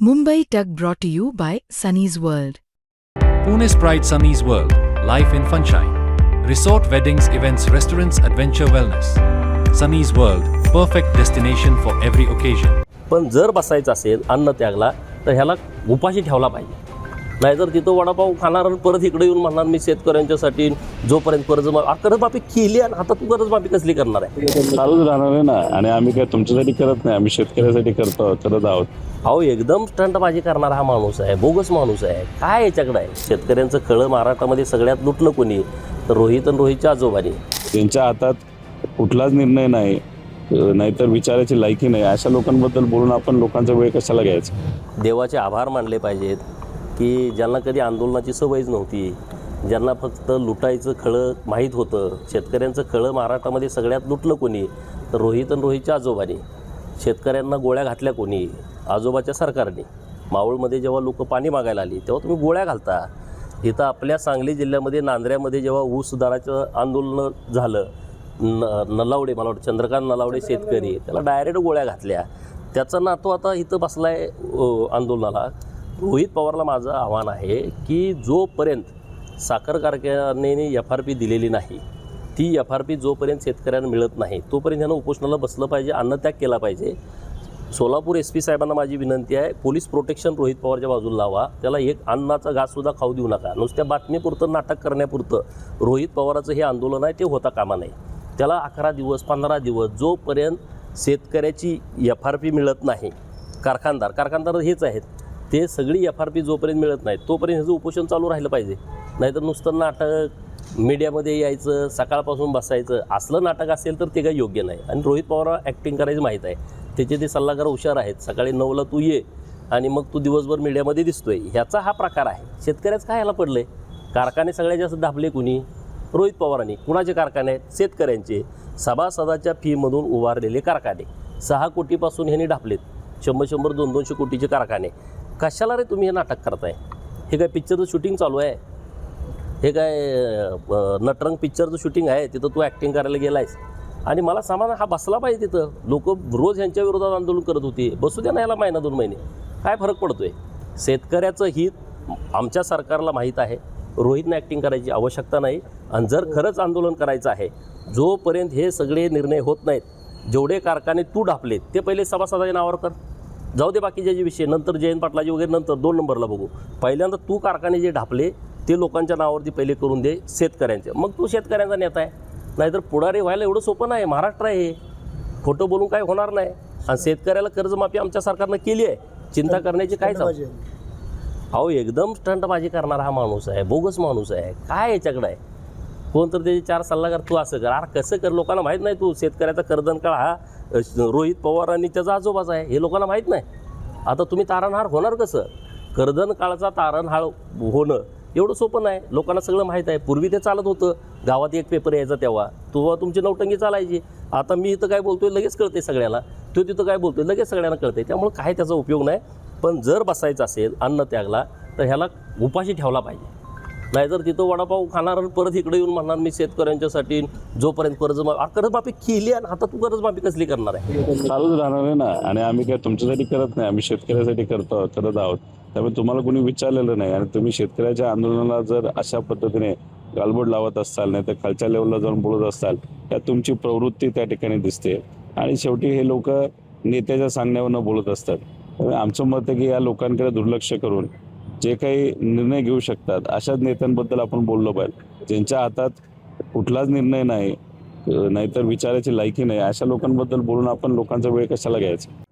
Mumbai Tug brought to you by Sunny's World. Pune's Pride Sunny's World, Life in Funshine. Resort weddings, events, restaurants, adventure wellness. Sunny's World, perfect destination for every occasion. पण जर बसायचं असेल अन्न त्यागला तर ह्याला उपाशी ठेवला पाहिजे. नाहीतर तिथं वडापाव खाणार आणि परत इकडे येऊन म्हणणार मी शेतकऱ्यांच्यासाठी जोपर्यंत कर्जमाफी केली आणि आता तू कर्जमाफी कसली करणार आहे. चालूच राहणार आहे ना. आणि आम्ही काय तुमच्यासाठी करत नाही, आम्ही शेतकऱ्यासाठी करत आहोत. अहो एकदम स्टंटबाजी करणारा हा माणूस आहे, बोगस माणूस आहे. काय याच्याकडे आहे. शेतकऱ्यांचं खळं महाराष्ट्रामध्ये सगळ्यात लुटलं कोणी तर रोहित आणि रोहितच्या आजोबांनी. त्यांच्या हातात कुठलाच निर्णय नाही, नाहीतर विचारायची लायकी नाही. अशा लोकांबद्दल बोलून आपण लोकांचा वेळ कशाला घ्यायचा. देवाचे आभार मानले पाहिजेत की ज्यांना कधी आंदोलनाची सवयच नव्हती, ज्यांना फक्त लुटायचं खळं माहीत होतं. शेतकऱ्यांचं खळं महाराष्ट्रामध्ये सगळ्यात लुटलं कोणी तर रोहित आणि रोहितच्या आजोबांनी. शेतकऱ्यांना गोळ्या घातल्या कोणी, आजोबाच्या सरकारने. मावळमध्ये जेव्हा लोक पाणी मागायला आली तेव्हा तुम्ही गोळ्या घालता. इथं आपल्या सांगली जिल्ह्यामध्ये नांदऱ्यामध्ये जेव्हा ऊस दराचं आंदोलन झालं, नलावडे, मला वाटतं चंद्रकांत नलावडे शेतकरी, त्याला डायरेक्ट गोळ्या घातल्या. त्याचा नातू आता इथं बसलाय आंदोलनाला. रोहित पवारला माझं आव्हान आहे की जोपर्यंत साखर कारखान्याने FRP दिलेली नाही, ती FRP जोपर्यंत शेतकऱ्यांना मिळत नाही तोपर्यंत ह्यानं उपोषणाला बसलं पाहिजे, अन्नत्याग केला पाहिजे. सोलापूर SP साहेबांना माझी विनंती आहे, पोलीस प्रोटेक्शन रोहित पवारच्या बाजूला लावा. त्याला एक अन्नाचा घाससुद्धा खाऊ देऊ नका. नुसत्या बातमीपुरतं, नाटक करण्यापुरतं रोहित पवाराचं हे आंदोलन आहे ते होता कामा नाही. त्याला 11 दिवस 15 दिवस जोपर्यंत शेतकऱ्याची FRP मिळत नाही, कारखानदार हेच आहेत, ते सगळी FRP जोपर्यंत मिळत नाही तोपर्यंत ह्याचं उपोषण चालू राहिलं पाहिजे. नाहीतर नुसतं नाटक, मीडियामध्ये यायचं, सकाळपासून बसायचं, असलं नाटक असेल तर ते काही योग्य नाही. आणि रोहित पवार ॲक्टिंग करायची माहीत आहे, त्याचे ते सल्लागार हुशार आहेत. सकाळी 9ला तू ये आणि मग तू दिवसभर मीडियामध्ये दिसतोय, ह्याचा हा प्रकार आहे. शेतकऱ्याचं काय ह्याला पडलं आहे. कारखाने सगळ्यात जास्त दाबले कुणी? रोहित पवारांनी. कुणाचे कारखाने आहेत? शेतकऱ्यांचे. सभासदाच्या फीमधून उभारलेले कारखाने 6 कोटीपासून ह्यांनी ढापलेत. 100-100, 200-200 कोटीचे कारखाने. कशाला रे तुम्ही हे नाटक करताय? हे काय पिक्चरचं शूटिंग चालू आहे? हे काय नटरंग पिक्चरचं शूटिंग आहे? तिथं तू ॲक्टिंग करायला गेलायस. आणि मला समाधान हा बसला पाहिजे. तिथं लोक रोज ह्यांच्या विरोधात आंदोलन करत होते. बसू द्या ना याला महिना 2 महिने, काय फरक पडतोय. शेतकऱ्याचं हित आमच्या सरकारला माहीत आहे. रोहितनं ॲक्टिंग करायची आवश्यकता नाही. आणि जर खरंच आंदोलन करायचं आहे, जोपर्यंत हे सगळे निर्णय होत नाहीत, जेवढे कारखाने तू ढापलेत ते पहिले सभासदाच्या नावावर कर. जाऊ दे बाकीचे जे विषय, नंतर जयंत पाटलाजी वगैरे नंतर 2 नंबरला बघू. पहिल्यांदा तू कारखाने जे ढापले ते लोकांच्या नावावरती पहिले करून दे, शेतकऱ्यांचे. मग तू शेतकऱ्यांचा नेता आहे. नाहीतर पुढारी व्हायला एवढं सोपं नाही. महाराष्ट्र आहे हे, खोटं बोलून काय होणार नाही. आणि शेतकऱ्याला कर्जमाफी आमच्या सरकारनं केली आहे, चिंता करण्याची काय जाऊ. अहो एकदम स्टंटबाजी करणारा हा माणूस आहे, बोगस माणूस आहे. काय याच्याकडे आहे. कोण तर त्याचे 4 सल्लागार, तू असं कर, अरे कसं कर. लोकांना माहीत नाही तू शेतकऱ्याचा कर्दनकाळ हा रोहित पवार आणि त्याचा आजोबाचा आहे, हे लोकांना माहीत नाही. आता तुम्ही तारणहार होणार कसं? कर्दनकाळाचा तारणहार होणं एवढं सोपं नाही. लोकांना सगळं माहीत आहे. पूर्वी ते चालत होतं, गावात एक पेपर यायचा तेव्हा तुमची नौटंकी चालायची. आता मी इथं काय बोलतोय लगेच कळते सगळ्याला, तो तिथं काय बोलतोय लगेच सगळ्यांना कळते. त्यामुळे काय त्याचा उपयोग नाही. पण जर बसायचं असेल अन्न त्यागला तर ह्याला उपाशी ठेवला पाहिजे. नाहीतर तिथं वडापाव खाणार आणि परत इकडे येऊन म्हणणार मी शेतकऱ्यांच्यासाठी जोपर्यंत कर्जमाफी केली आणि आता तू कर्जमाफी कसली करणार आहे. चालूच राहणार आहे ना. आणि आम्ही काय तुमच्यासाठी करत नाही, आम्ही शेतकऱ्यासाठी करत आहोत. त्यामुळे तुम्हाला कोणी विचारलेलं नाही. आणि तुम्ही शेतकऱ्याच्या आंदोलनाला जर अशा पद्धतीने गालबोट लावत असाल, नाही तर खालच्या लेवलला जाऊन बोलत असाल, त्यात तुमची प्रवृत्ती त्या ठिकाणी दिसते. आणि शेवटी हे लोक नेत्याच्या सांगण्यावरनं बोलत असतात. त्यामुळे आमचं मत आहे की या लोकांकडे दुर्लक्ष करून जे काही निर्णय घेऊ शकतात अशाच नेत्यांबद्दल आपण बोललो पाहिजे. ज्यांच्या हातात कुठलाच निर्णय नाही, नाहीतर विचारायची लायकी नाही, अशा लोकांबद्दल बोलून आपण लोकांचा वेळ कशाला घ्यायचा.